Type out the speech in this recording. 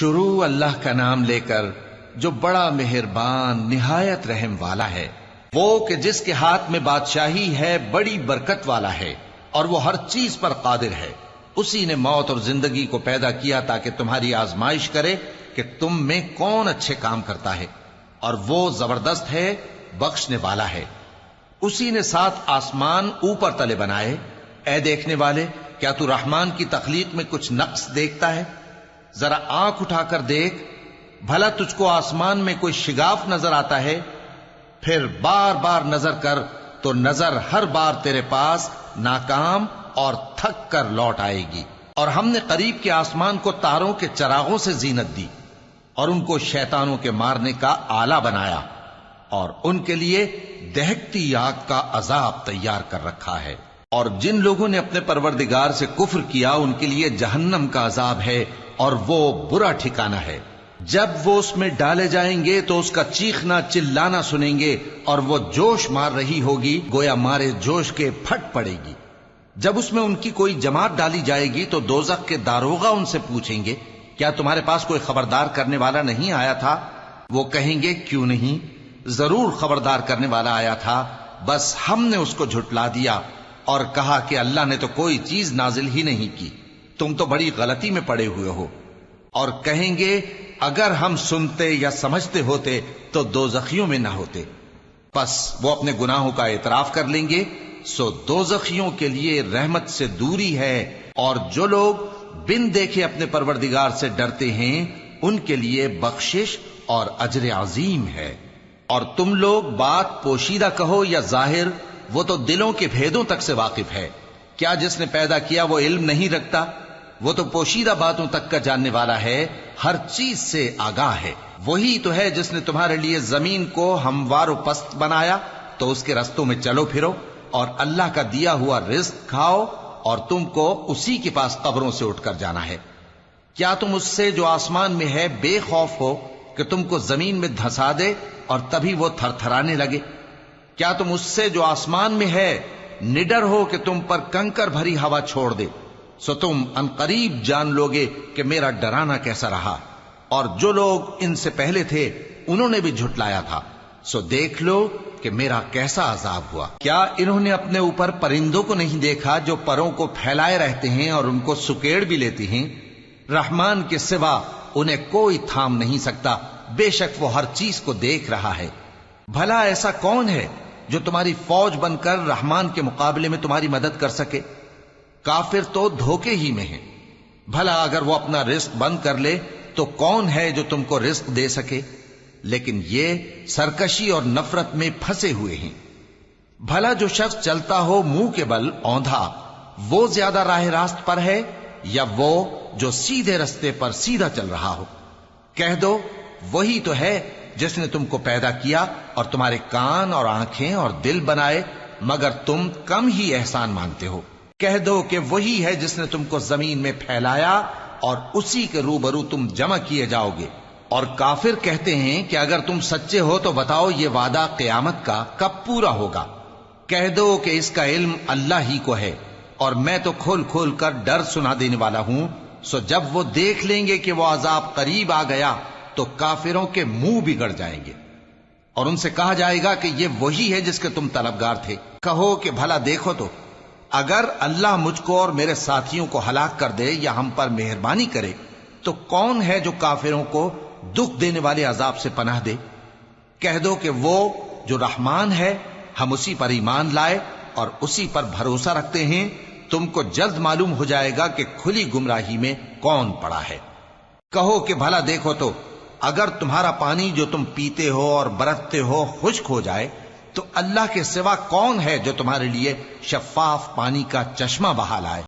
شروع اللہ کا نام لے کر جو بڑا مہربان نہایت رحم والا ہے، وہ کہ جس کے ہاتھ میں بادشاہی ہے، بڑی برکت والا ہے اور وہ ہر چیز پر قادر ہے۔ اسی نے موت اور زندگی کو پیدا کیا تاکہ تمہاری آزمائش کرے کہ تم میں کون اچھے کام کرتا ہے، اور وہ زبردست ہے، بخشنے والا ہے۔ اسی نے 7 آسمان اوپر تلے بنائے۔ اے دیکھنے والے، کیا تو رحمان کی تخلیق میں کچھ نقص دیکھتا ہے؟ ذرا آنکھ اٹھا کر دیکھ، بھلا تجھ کو آسمان میں کوئی شگاف نظر آتا ہے؟ پھر بار بار نظر کر تو نظر ہر بار تیرے پاس ناکام اور تھک کر لوٹ آئے گی۔ اور ہم نے قریب کے آسمان کو تاروں کے چراغوں سے زینت دی اور ان کو شیطانوں کے مارنے کا آلہ بنایا، اور ان کے لیے دہکتی آگ کا عذاب تیار کر رکھا ہے۔ اور جن لوگوں نے اپنے پروردگار سے کفر کیا ان کے لیے جہنم کا عذاب ہے، اور وہ برا ٹھکانہ ہے۔ جب وہ اس میں ڈالے جائیں گے تو اس کا چیخنا چلانا سنیں گے، اور وہ جوش مار رہی ہوگی گویا مارے جوش کے پھٹ پڑے گی۔ جب اس میں ان کی کوئی جماعت ڈالی جائے گی تو دوزخ کے داروغہ ان سے پوچھیں گے، کیا تمہارے پاس کوئی خبردار کرنے والا نہیں آیا تھا؟ وہ کہیں گے، کیوں نہیں، ضرور خبردار کرنے والا آیا تھا، بس ہم نے اس کو جھٹلا دیا اور کہا کہ اللہ نے تو کوئی چیز نازل ہی نہیں کی، تم تو بڑی غلطی میں پڑے ہوئے ہو۔ اور کہیں گے، اگر ہم سنتے یا سمجھتے ہوتے تو دوزخیوں میں نہ ہوتے۔ پس وہ اپنے گناہوں کا اعتراف کر لیں گے، سو دوزخیوں کے لیے رحمت سے دوری ہے، اور جو لوگ بن دیکھے اپنے پروردگار سے ڈرتے ہیں ان کے لیے بخشش اور اجر عظیم ہے۔ اور تم لوگ بات پوشیدہ کہو یا ظاہر، وہ تو دلوں کے بھیدوں تک سے واقف ہے۔ کیا جس نے پیدا کیا وہ علم نہیں رکھتا؟ وہ تو پوشیدہ باتوں تک کا جاننے والا ہے، ہر چیز سے آگاہ ہے۔ وہی تو ہے جس نے تمہارے لیے زمین کو ہموار و پست بنایا تو اس کے رستوں میں چلو پھرو، اور اللہ کا دیا ہوا رزق کھاؤ، اور تم کو اسی کے پاس قبروں سے اٹھ کر جانا ہے۔ کیا تم اس سے جو آسمان میں ہے بے خوف ہو کہ تم کو زمین میں دھسا دے اور تبھی وہ تھر تھرانے لگے؟ کیا تم اس سے جو آسمان میں ہے نڈر ہو کہ تم پر کنکر بھری ہوا چھوڑ دے؟ سو تم عنقریب جان لوگے کہ میرا ڈرانا کیسا رہا۔ اور جو لوگ ان سے پہلے تھے انہوں نے بھی جھٹلایا تھا، سو دیکھ لو کہ میرا کیسا عذاب ہوا۔ کیا انہوں نے اپنے اوپر پرندوں کو نہیں دیکھا جو پروں کو پھیلائے رہتے ہیں اور ان کو سکیڑ بھی لیتے ہیں؟ رحمان کے سوا انہیں کوئی تھام نہیں سکتا، بے شک وہ ہر چیز کو دیکھ رہا ہے۔ بھلا ایسا کون ہے جو تمہاری فوج بن کر رحمان کے مقابلے میں تمہاری مدد کر سکے؟ کافر تو دھوکے ہی میں ہیں۔ بھلا اگر وہ اپنا رزق بند کر لے تو کون ہے جو تم کو رزق دے سکے؟ لیکن یہ سرکشی اور نفرت میں پھنسے ہوئے ہیں۔ بھلا جو شخص چلتا ہو منہ کے بل اوندھا، وہ زیادہ راہ راست پر ہے یا وہ جو سیدھے رستے پر سیدھا چل رہا ہو؟ کہہ دو، وہی تو ہے جس نے تم کو پیدا کیا اور تمہارے کان اور آنکھیں اور دل بنائے، مگر تم کم ہی احسان مانتے ہو۔ کہہ دو کہ وہی ہے جس نے تم کو زمین میں پھیلایا اور اسی کے روبرو تم جمع کیے جاؤ گے۔ اور کافر کہتے ہیں کہ اگر تم سچے ہو تو بتاؤ یہ وعدہ قیامت کا کب پورا ہوگا؟ کہہ دو کہ اس کا علم اللہ ہی کو ہے، اور میں تو کھول کھول کر ڈر سنا دینے والا ہوں۔ سو جب وہ دیکھ لیں گے کہ وہ عذاب قریب آ گیا تو کافروں کے منہ بگڑ جائیں گے، اور ان سے کہا جائے گا کہ یہ وہی ہے جس کے تم طلبگار تھے۔ کہو کہ بھلا دیکھو تو، اگر اللہ مجھ کو اور میرے ساتھیوں کو ہلاک کر دے یا ہم پر مہربانی کرے تو کون ہے جو کافروں کو دکھ دینے والے عذاب سے پناہ دے؟ کہہ دو کہ وہ جو رحمان ہے، ہم اسی پر ایمان لائے اور اسی پر بھروسہ رکھتے ہیں۔ تم کو جلد معلوم ہو جائے گا کہ کھلی گمراہی میں کون پڑا ہے۔ کہو کہ بھلا دیکھو تو، اگر تمہارا پانی جو تم پیتے ہو اور برتتے ہو خشک ہو جائے تو اللہ کے سوا کون ہے جو تمہارے لیے شفاف پانی کا چشمہ بہا لائے؟